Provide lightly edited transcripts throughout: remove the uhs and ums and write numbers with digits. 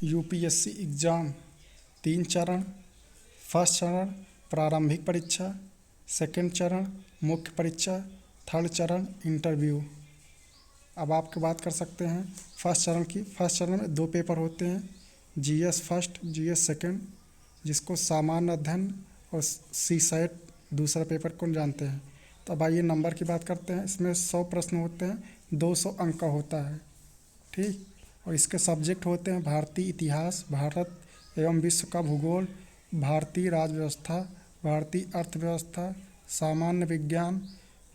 UPSC exam 3 चरण। First चरण प्रारंभिक परीक्षा, सेकंड चरण मुख्य परीक्षा, थर्ड चरण इंटरव्यू। अब आपकी बात कर सकते हैं फर्स्ट चरण की। फर्स्ट चरण में 2 पेपर होते हैं, जीएस फर्स्ट, जीएस सेकंड, जिसको सामान्य अध्ययन और सीसैट दूसरा पेपर को जानते हैं। तो अब आइए नंबर की बात करते हैं। इसमें 100 प्रश्न होते हैं, 200 अंक का होता है, ठीक। और इसके सब्जेक्ट होते हैं भारतीय इतिहास, भारत एवं विश्व का भूगोल, भारतीय राज्य व्यवस्था, भारतीय अर्थव्यवस्था, सामान्य विज्ञान,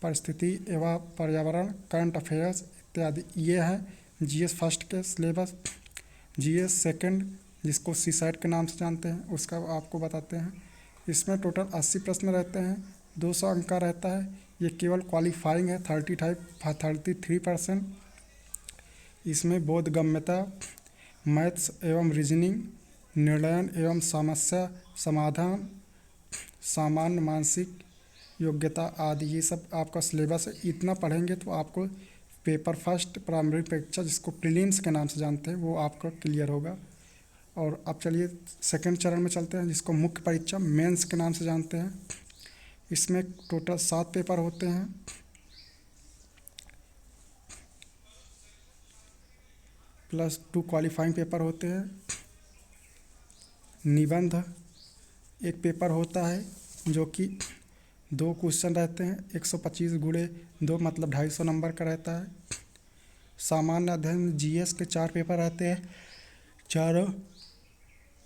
परिस्थिति एवं पर्यावरण, करंट अफेयर्स इत्यादि। ये है जीएस फर्स्ट के सिलेबस। जीएस सेकंड, जिसको सीसैट के नाम से जानते हैं, उसका आपको बताते हैं। इसमें टोटल 80 प्रश्न रहते हैं, 200 अंक का रहता है। ये केवल क्वालिफाइंग है, 33%। इसमें बोधगम्यता, मैथ्स एवं रीजनिंग, निर्णय एवं समस्या समाधान, सामान्य मानसिक योग्यता आदि, ये सब आपका सिलेबस है। इतना पढ़ेंगे तो आपको पेपर फर्स्ट प्रारंभिक परीक्षा, जिसको प्रीलिम्स के नाम से जानते हैं, वो आपका क्लियर होगा। और अब चलिए सेकंड चरण में चलते हैं, जिसको मुख्य परीक्षा मेंस के नाम से जानते हैं। इसमें टोटल 7 पेपर होते हैं। +2 क्वालिफाइंग पेपर होते हैं। निबंध एक पेपर होता है, जो कि 2 क्वेश्चन रहते हैं, 125 गुणे 2 मतलब 250 नंबर का रहता है। सामान्य अध्ययन जीएस के 4 पेपर रहते हैं, चारों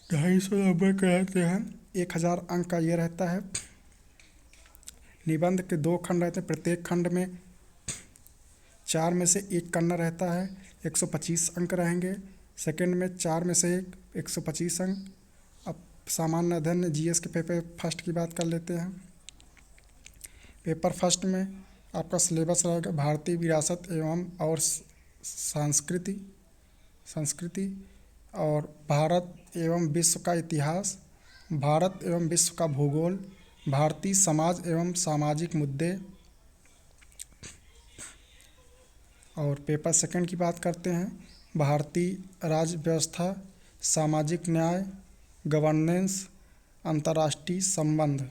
250 नंबर के रहते हैं, 1000 अंक का ये रहता है। निबंध के 2 खंड रहते हैं, प्रत्येक खंड में 4 में से 1 करना रहता है, 125 अंक रहेंगे। सेकंड में 4 में से 125 अंक। अब सामान्य अध्ययन जीएस के पेपर फर्स्ट की बात कर लेते हैं। पेपर फर्स्ट में आपका सिलेबस रहेगा भारतीय विरासत एवं और संस्कृति और भारत एवं विश्व का इतिहास, भारत एवं विश्व का भूगोल, भारतीय समाज एवं सामाजिक मुद्दे। और पेपर सेकंड की बात करते हैं, भारतीय राज्य व्यवस्था, सामाजिक न्याय, गवर्नेंस, अंतर्राष्ट्रीय संबंध।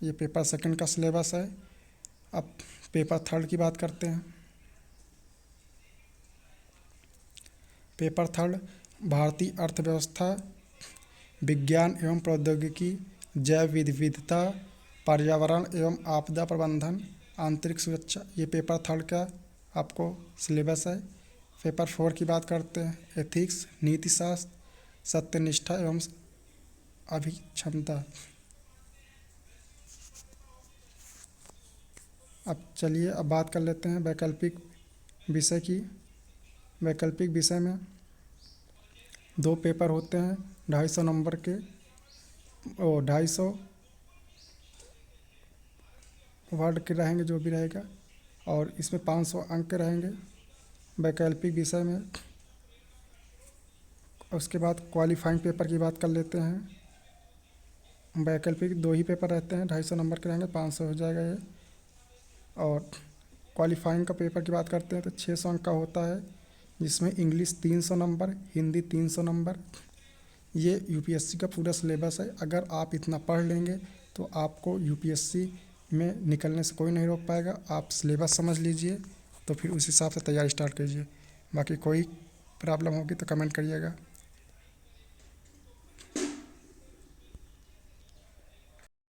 ये पेपर सेकंड का सिलेबस है। अब पेपर थर्ड की बात करते हैं। पेपर थर्ड भारतीय अर्थव्यवस्था, विज्ञान एवं प्रौद्योगिकी, जैव विविधता, पर्यावरण एवं आपदा प्रबंधन, आंतरिक सुरक्षा। ये पेपर थर्ड का आपको सिलेबस है। पेपर 4 की बात करते हैं, एथिक्स, नीतिशास्त्र, सत्यनिष्ठा एवं अभिक्षमता। अब चलिए अब बात कर लेते हैं वैकल्पिक विषय की। वैकल्पिक विषय में 2 पेपर होते हैं, 250 नंबर के और 250 वर्ड के रहेंगे, जो भी रहेगा। और इसमें 500 अंक रहेंगे वैकल्पिक विषय में। उसके बाद क्वालिफाइंग पेपर की बात कर लेते हैं। वैकल्पिक 2 ही पेपर रहते हैं, 250 नंबर के रहेंगे, 500 हो जाएगा ये। और क्वालिफाइंग का पेपर की बात करते हैं तो 600 अंक का होता है, जिसमें इंग्लिश 300 नंबर, हिंदी 300 नंबर। ये यूपीएससी का पूरा सिलेबस है। अगर आप इतना पढ़ लेंगे तो आपको यूपीएससी में निकलने से कोई नहीं रोक पाएगा। आप सिलेबस समझ लीजिए, तो फिर उस हिसाब से तैयारी स्टार्ट कीजिए। बाकी कोई प्रॉब्लम होगी तो कमेंट करिएगा।